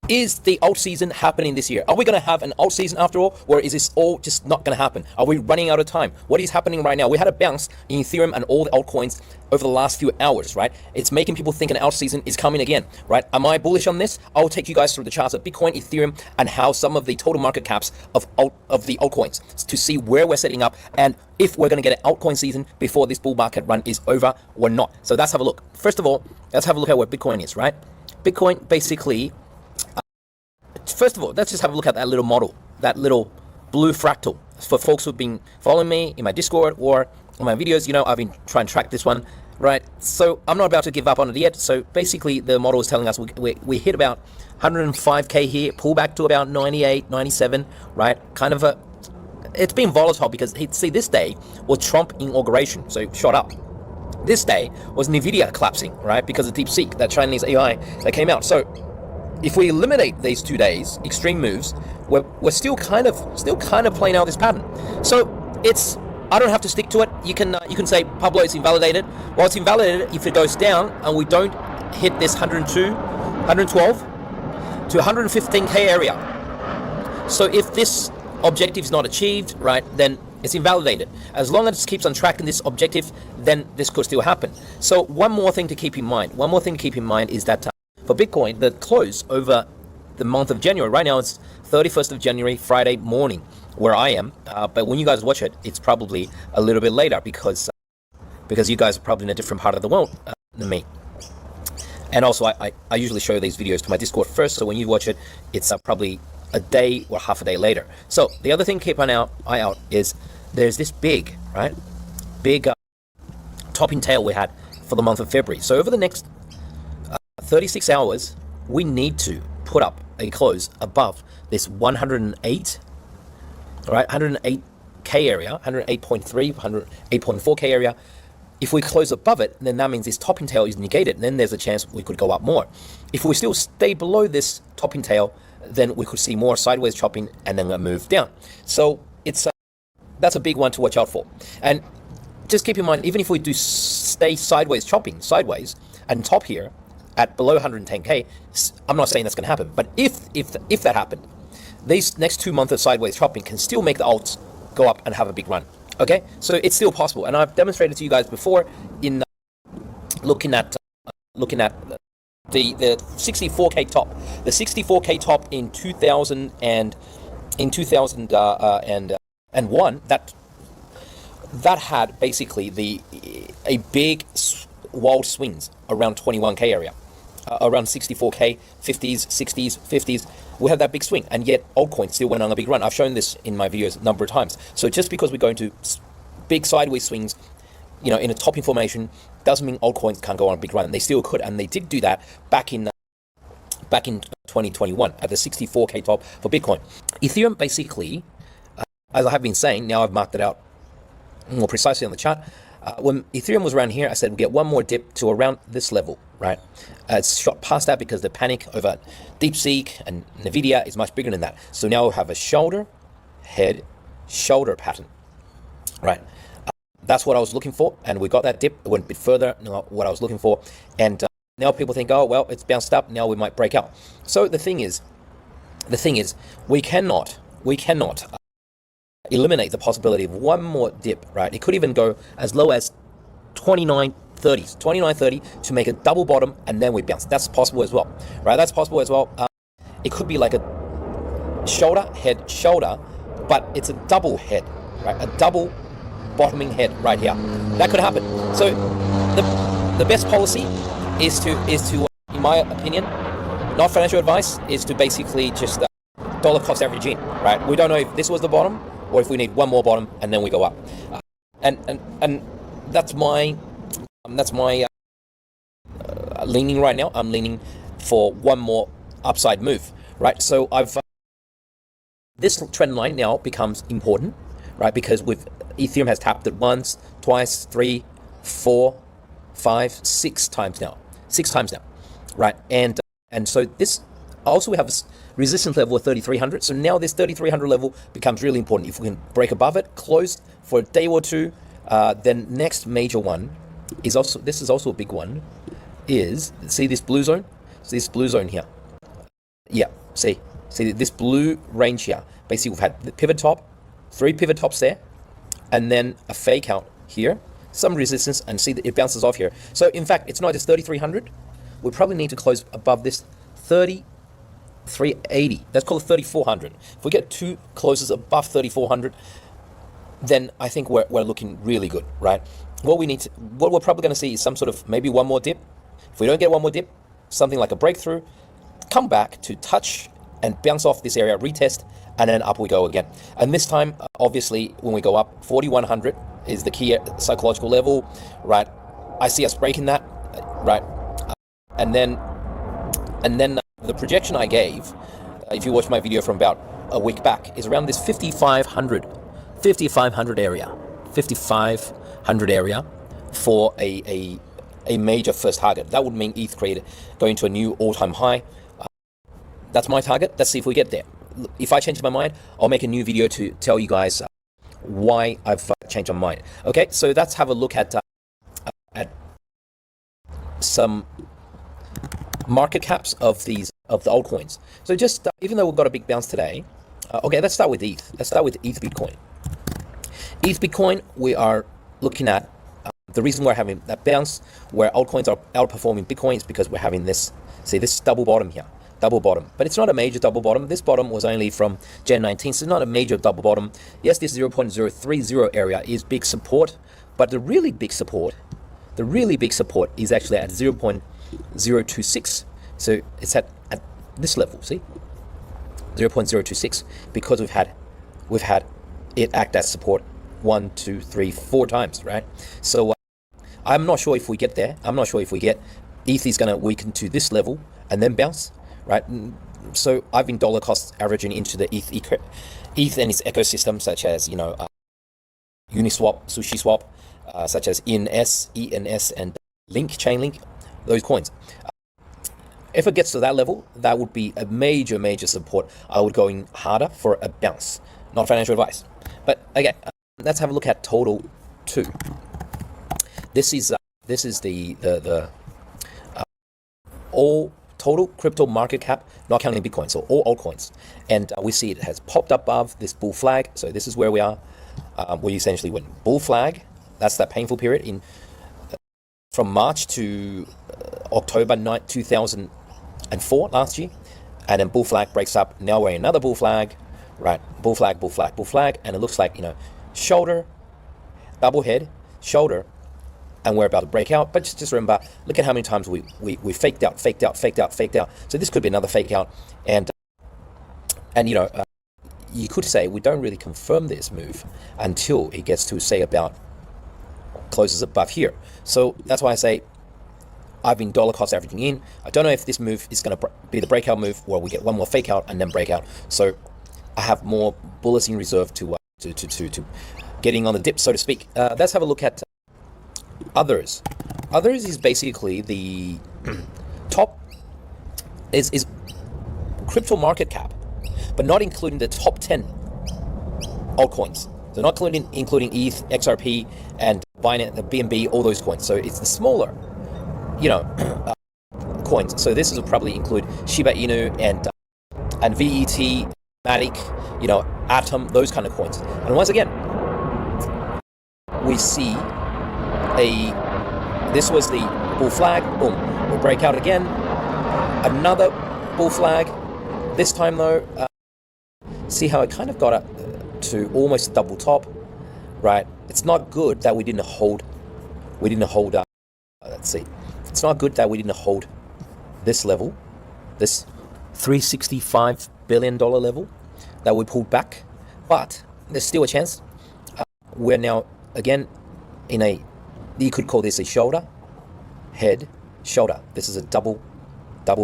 Is the alt season happening this year? Are we going to have an alt season after all, or is this all just not going to happen? Are we running out of time? What is happening right now? We had a bounce in Ethereum and all the altcoins over the last few hours, right? It's making people think an alt season is coming again, right? Am I bullish on this? I'll take you guys through the charts of Bitcoin, Ethereum, and how some of the total market caps of the altcoins to see where we're setting up and if we're going to get an altcoin season before this bull market run is over or not. So let's have a look. First of all, let's have a look at where Bitcoin is, right? Bitcoin basically, first of all, let's just have a look at that little model, that little blue fractal. For folks who've been following me in my Discord or on my videos, you know, I've been trying to track this one, right? So I'm not about to give up on it yet. So basically the model is telling us we hit about 105K here, pull back to about 98, 97, right? Kind of it's been volatile because see, this day was Trump inauguration, so it shot up. This day was Nvidia collapsing, right? Because of DeepSeek, that Chinese AI that came out. So if we eliminate these 2 days, extreme moves, we're still kind of playing out this pattern. So I don't have to stick to it. You can say, Pablo, it's invalidated. Well, it's invalidated if it goes down and we don't hit this 102, 112 to 115K area. So if this objective is not achieved, right, then it's invalidated. As long as it keeps on tracking this objective, then this could still happen. So one more thing to keep in mind is that for Bitcoin, the close over the month of January, right now it's 31st of January, Friday morning, where I am. But when you guys watch it, it's probably a little bit later because you guys are probably in a different part of the world than me. And also, I usually show these videos to my Discord first, so when you watch it, it's probably a day or half a day later. So the other thing to keep an eye out is there's this big topping tail we had for the month of February. So over the next 36 hours, we need to put up a close above this 108, right? 108K area, 108.3, 108.4K area. If we close above it, then that means this topping tail is negated. Then there's a chance we could go up more. If we still stay below this topping tail, then we could see more sideways chopping and then a move down. So that's a big one to watch out for. And just keep in mind, even if we do stay sideways chopping, and top here at below 110K, I'm not saying that's going to happen. But if that happened, these next 2 months of sideways chopping can still make the alts go up and have a big run. Okay, so it's still possible, and I've demonstrated to you guys before in looking at the 64K top, the 64K top in 2001. That had basically a big wild swings around 21K area, around 64K, 50s, 60s, 50s. We have that big swing, and yet altcoins still went on a big run. I've shown this in my videos a number of times. So just because we go into big sideways swings, you know, in a topping formation, doesn't mean altcoins can't go on a big run. They still could, and they did do that back in 2021 at the 64K top for Bitcoin. Ethereum basically, as I have been saying, now I've marked it out more precisely on the chart. When Ethereum was around here, I said we get one more dip to around this level, right? It's shot past that because the panic over DeepSeek and Nvidia is much bigger than that. So now we have a shoulder, head, shoulder pattern, right? That's what I was looking for, and we got that dip. It went a bit further than what I was looking for, and now people think, oh well, it's bounced up. Now we might break out. So the thing is, we cannot eliminate the possibility of one more dip, right? It could even go as low as 29.30 to make a double bottom, and then we bounce. That's possible as well, right? That's possible as well. It could be like a shoulder, head, shoulder, but it's a double head, right? A double bottoming head right here. That could happen. So the best policy is to, in my opinion, not financial advice, is to basically just dollar cost average in, right? We don't know if this was the bottom or if we need one more bottom and then we go up. And that's my leaning right now. I'm leaning for one more upside move, right? So this trend line now becomes important, right? Because Ethereum has tapped it once, twice, 3, 4, 5, 6 times now. 6 times now, right? And so this also we have a resistance level of 3,300. So now this 3,300 level becomes really important. If we can break above it, close for a day or two, then next major one is also, this is also a big one, is, see this blue zone? So this blue zone here. Yeah, see this blue range here. Basically, we've had the pivot top, 3 pivot tops there, and then a fake out here, some resistance, and see that it bounces off here. So in fact, it's not just 3,300. We probably need to close above this 3,380. Let's call it 3,400. If we get 2 closes above 3,400, then I think we're looking really good, right? What we're probably going to see is some sort of maybe one more dip. If we don't get one more dip, something like a breakthrough, come back to touch and bounce off this area, retest, and then up we go again. And this time, obviously, when we go up, 4,100 is the key psychological level, right? I see us breaking that, right? And then the projection I gave, if you watch my video from about a week back, is around this 5,500 area, 5,500 area for a major first target. That would mean ETH created going to a new all-time high. That's my target. Let's see if we get there. If I change my mind, I'll make a new video to tell you guys why I've changed my mind. Okay, so let's have a look at some market caps of the altcoins. So just even though we've got a big bounce today, okay, let's start with ETH. Let's start with ETH Bitcoin. ETH Bitcoin, we are looking at the reason we're having that bounce where altcoins are outperforming Bitcoin is because we're having this, see this double bottom here. Double bottom, but it's not a major double bottom. This bottom was only from Jan 19, so it's not a major double bottom. Yes, this 0.030 area is big support, but the really big support is actually at 0.026. So it's at this level, see? 0.026, because we've had it act as support 1, 2, 3, 4 times, right? So I'm not sure if we get there. I'm not sure if we get ETH is going to weaken to this level and then bounce. Right, so I've been dollar cost averaging into the ETH and its ecosystem, such as Uniswap, SushiSwap, such as ENS, and Chainlink, those coins. If it gets to that level, that would be a major support. I would go in harder for a bounce. Not financial advice, but again, let's have a look at Total 2. This is the all total crypto market cap, not counting Bitcoin, so all altcoins. And we see it has popped up above this bull flag. So this is where we are. We essentially went bull flag. That's that painful period in from March to October 9, 2004 last year. And then bull flag breaks up. Now we're in another bull flag, right? Bull flag. And it looks like, shoulder, double head, shoulder, and we're about to break out. But just remember, look at how many times we faked out. So this could be another fake out. And you could say we don't really confirm this move until it gets to, say, about closes above here. So that's why I say I've been dollar cost averaging in. I don't know if this move is going to be the breakout move where we get one more fake out and then break out. So I have more bullets in reserve to getting on the dip, so to speak. Let's have a look at others. Others is basically the top is crypto market cap, but not including the top 10 altcoins. So not including ETH, XRP, and Binance, BNB, all those coins. So it's the smaller, coins. So this will probably include Shiba Inu and VET, Matic, Atom, those kind of coins. And once again, we see this was the bull flag, boom, we'll break out again, another bull flag. This time though, see how it kind of got up to almost double top, right? It's not good that we didn't hold let's see, it's not good that we didn't hold this level, this $365 billion level that we pulled back, but there's still a chance. We're now again in a, you could call this a shoulder, head, shoulder. This is a double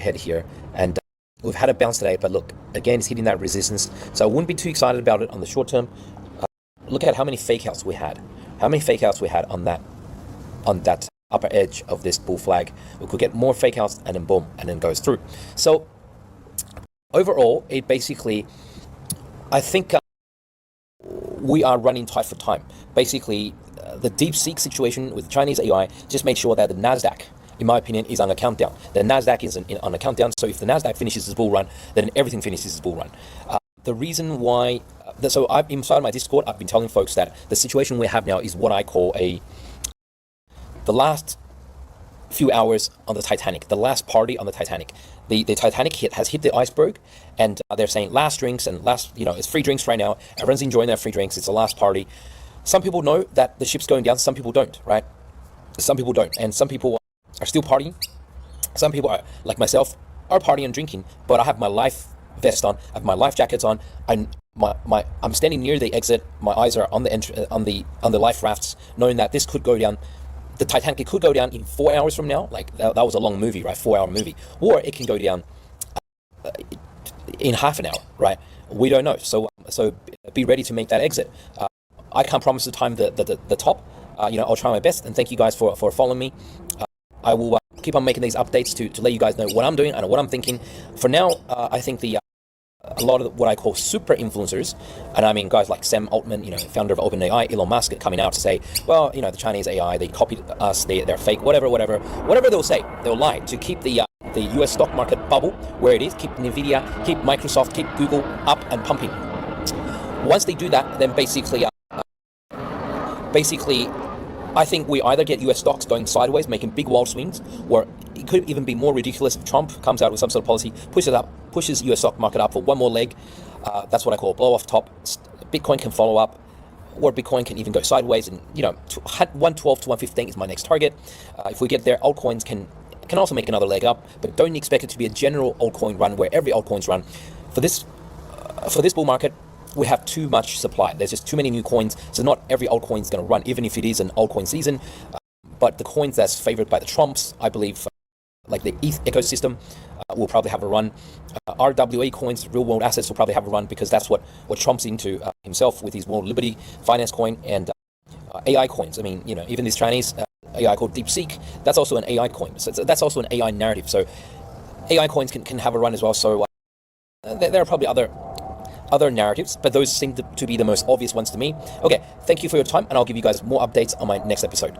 head here, and we've had a bounce today, but look, again, it's hitting that resistance. So I wouldn't be too excited about it on the short term. Look at how many fake outs we had. How many fake outs we had on that upper edge of this bull flag. We could get more fake outs and then boom, and then goes through. So overall, it basically, I think we are running tight for time. Basically, the DeepSeek situation with Chinese AI just made sure that the NASDAQ in my opinion, is on a countdown. The Nasdaq is on a countdown. So if the Nasdaq finishes its bull run, then everything finishes its bull run. The reason why, so inside my Discord, I've been telling folks that the situation we have now is what I call the last few hours on the Titanic, the last party on the Titanic. The Titanic has hit the iceberg, and they're saying last drinks and last, it's free drinks right now. Everyone's enjoying their free drinks. It's the last party. Some people know that the ship's going down. Some people don't, right? Some people don't, and some people are still partying. Some people are, like myself, are partying and drinking, but I have my life vest on, I have my life jackets on. I'm standing near the exit. My eyes are on the life rafts, knowing that this could go down. The Titanic could go down in 4 hours from now. Like that was a long movie, right? 4-hour movie, or it can go down in half an hour, right? We don't know. So be ready to make that exit. I can't promise the time the top. I'll try my best, and thank you guys for following me. I will keep on making these updates to let you guys know what I'm doing and what I'm thinking. For now, I think a lot of what I call super influencers, and I mean guys like Sam Altman, founder of OpenAI, Elon Musk, coming out to say, well, the Chinese AI, they copied us, they're fake, whatever they'll say, they'll lie to keep the US stock market bubble where it is, keep Nvidia, keep Microsoft, keep Google up and pumping. Once they do that, then basically, I think we either get US stocks going sideways, making big wild swings, or it could even be more ridiculous if Trump comes out with some sort of policy, pushes US stock market up for one more leg. That's what I call a blow off top. Bitcoin can follow up, or Bitcoin can even go sideways, and 112 to 115 is my next target. If we get there, altcoins can also make another leg up, but don't expect it to be a general altcoin run where every altcoin's run. For this bull market, we have too much supply. There's just too many new coins, so not every altcoin is going to run, even if it is an altcoin season. But the coins that's favored by the Trumps, I believe, like the ETH ecosystem, will probably have a run. RWA coins, real world assets, will probably have a run, because that's what Trump's into himself with his World Liberty Finance coin, and AI coins. I mean, even this Chinese AI called DeepSeek, that's also an AI coin. So that's also an AI narrative. So AI coins can have a run as well. So there are probably other narratives, but those seem to be the most obvious ones to me. Okay, thank you for your time, and I'll give you guys more updates on my next episode.